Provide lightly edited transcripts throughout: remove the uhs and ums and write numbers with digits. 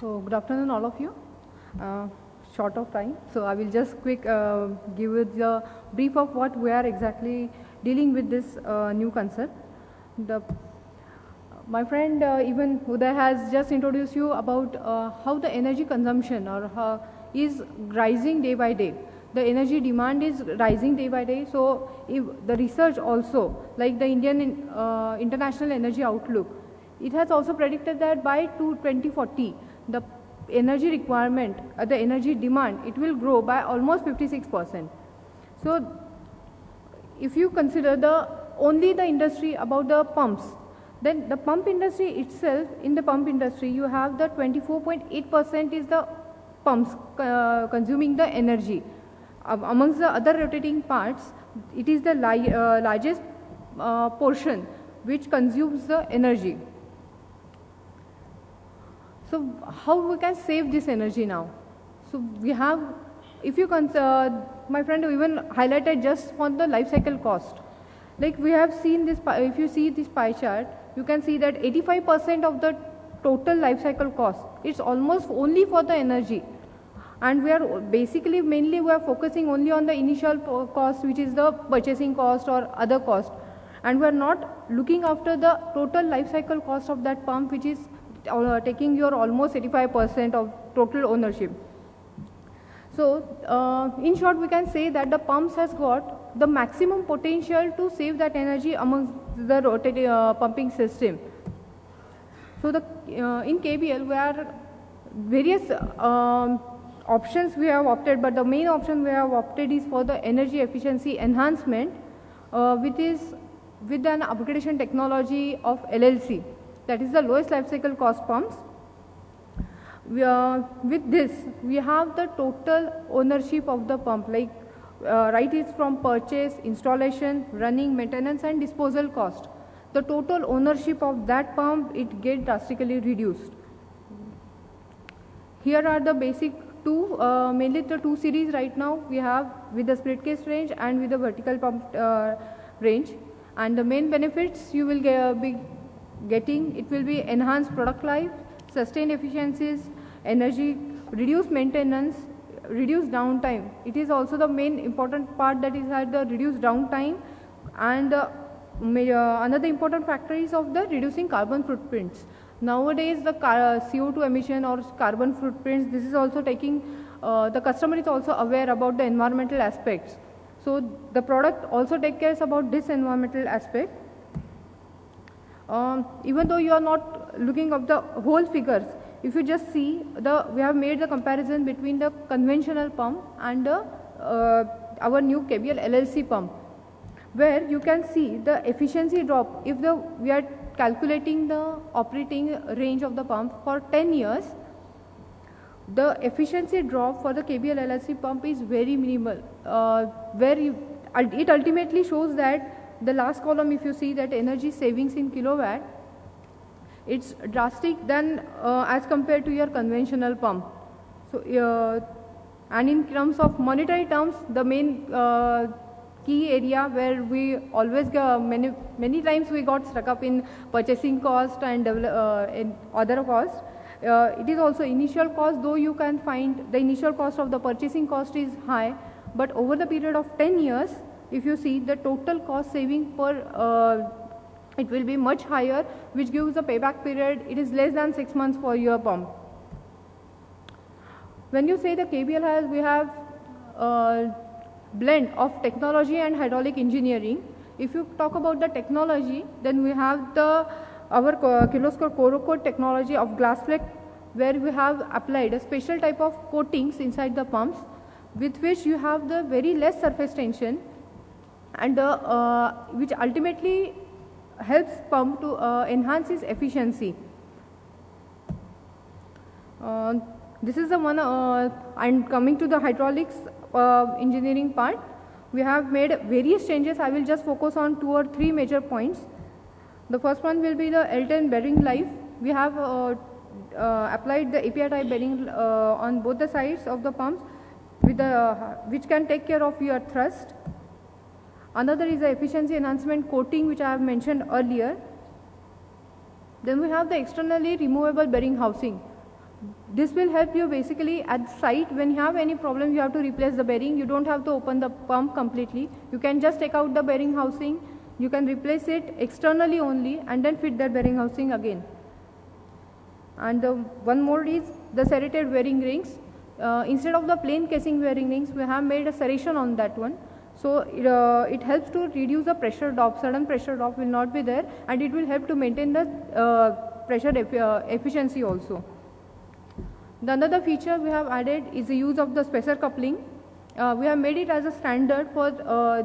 So good afternoon all of you. Short of time, so I will just quick give you the brief of what we are exactly dealing with this new concept. My friend even Uday has just introduced you about how the energy consumption is rising day by day. The energy demand is rising day by day. So if the research also, like the Indian International Energy Outlook, it has also predicted that by 2040, the energy requirement, the energy demand, it will grow by almost 56%. So if you consider only the industry about the pumps, then the pump industry itself, in the pump industry, you have the 24.8% is the pumps consuming the energy. Amongst the other rotating parts, it is the largest portion which consumes the energy. So how we can save this energy now? So we have, if you my friend even highlighted just on the life cycle cost. Like we have seen this, if you see this pie chart, you can see that 85% of the total life cycle cost, it's almost only for the energy. And we are basically mainly we are focusing only on the initial cost, which is the purchasing cost or other cost. And we are not looking after the total life cycle cost of that pump, which is taking your almost 85% of total ownership. So in short, we can say that the pumps has got the maximum potential to save that energy amongst the rotating pumping system. So in KBL, we are various options we have opted, but the main option we have opted is for the energy efficiency enhancement, with an upgradation technology of LLC. That is the lowest life cycle cost pumps. With this, we have the total ownership of the pump, like right is from purchase, installation, running, maintenance and disposal cost. The total ownership of that pump, it gets drastically reduced. Here are the basic two, mainly the two series right now we have with the split case range and with the vertical pump range. And the main benefits you will be getting, it will be enhanced product life, sustained efficiencies, energy, reduced maintenance, reduced downtime. It is also the main important part, that is at the reduced downtime, and another important factor is of the reducing carbon footprints. Nowadays the CO2 emission or carbon footprints, this is also taking, the customer is also aware about the environmental aspects. So the product also takes care about this environmental aspect. Even though you are not looking at the whole figures, if you just see we have made the comparison between the conventional pump and our new KBL LLC pump, where you can see the efficiency drop. If we are calculating the operating range of the pump for 10 years, the efficiency drop for the KBL LLC pump is very minimal, where it ultimately shows that the last column, if you see that energy savings in kilowatt, it's drastic than as compared to your conventional pump. So and in terms of monetary terms, the main key area where we always many times we got stuck up in purchasing cost and in other costs. It is also initial cost, though you can find the initial cost of the purchasing cost is high, but over the period of 10 years, if you see the total cost saving per, it will be much higher, which gives a payback period, it is less than 6 months for your pump. When you say the KBL we have blend of technology and hydraulic engineering. If you talk about the technology, then we have our Kirloskar Corocoat technology of Glassflex, where we have applied a special type of coatings inside the pumps, with which you have the very less surface tension, and which ultimately helps pump to enhance its efficiency. This is the one, and coming to the hydraulics engineering part, we have made various changes. I will just focus on 2 or 3 major points. The first one will be the L10 bearing life. We have applied the API type bearing on both the sides of the pumps, with which can take care of your thrust. Another is the efficiency enhancement coating, which I have mentioned earlier. Then we have the externally removable bearing housing, This will help you basically at site. When you have any problem, you have to replace the bearing. You don't have to open the pump completely. You can just take out the bearing housing. You can replace it externally only and then fit that bearing housing again. And one more is the serrated bearing rings. Instead of the plain casing bearing rings, we have made a serration on that one. So it helps to reduce the pressure drop. Sudden pressure drop will not be there, and it will help to maintain the pressure efficiency also. The another feature we have added is the use of the spacer coupling. We have made it as a standard for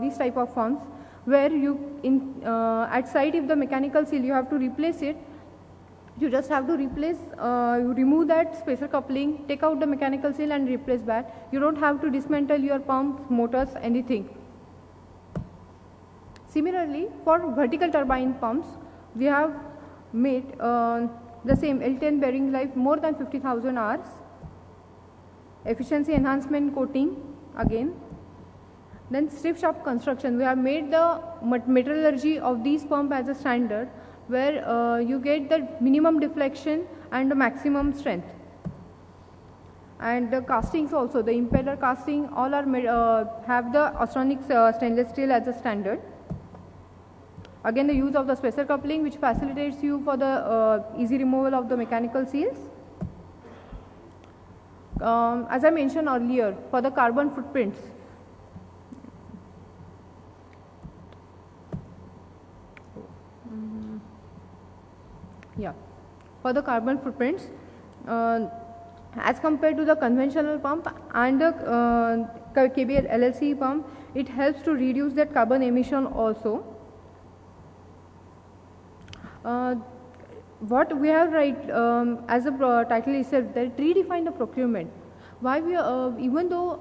these type of pumps, where you at site, if the mechanical seal you have to replace it, you just have to replace, you remove that spacer coupling, take out the mechanical seal and replace that. You don't have to dismantle your pumps, motors, anything. Similarly, for vertical turbine pumps, we have made the same L10 bearing life more than 50,000 hours, efficiency enhancement coating again. Then stiff shaft construction, we have made the metallurgy of these pumps as a standard, where you get the minimum deflection and the maximum strength. And the castings also, the impeller casting, all are made, have the Austronic stainless steel as a standard. Again, the use of the spacer coupling, which facilitates you for the easy removal of the mechanical seals. As I mentioned earlier, for the carbon footprints, for the carbon footprints, as compared to the conventional pump and the KBL LLC pump, it helps to reduce that carbon emission also. What we have as a title itself, that redefine the procurement. Why we even though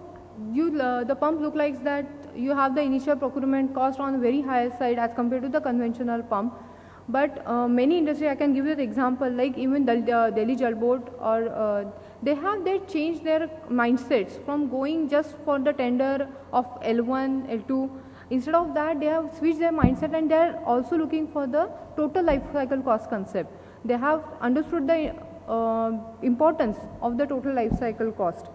the pump look like that you have the initial procurement cost on a very higher side as compared to the conventional pump, but many industry, I can give you the example, like even Delhi Jal Board, or they changed their mindsets from going just for the tender of L1, L2. Instead of that, they have switched their mindset, and they are also looking for the total life cycle cost concept. They have understood the importance of the total life cycle cost.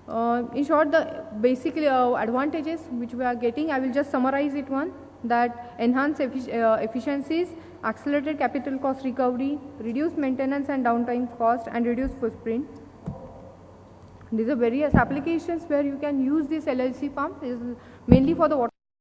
In short, the basically advantages which we are getting, I will just summarize it one, that enhanced efficiencies, accelerated capital cost recovery, reduced maintenance and downtime cost, and reduced footprint. These are various applications where you can use this LLC pump. Is mainly for the water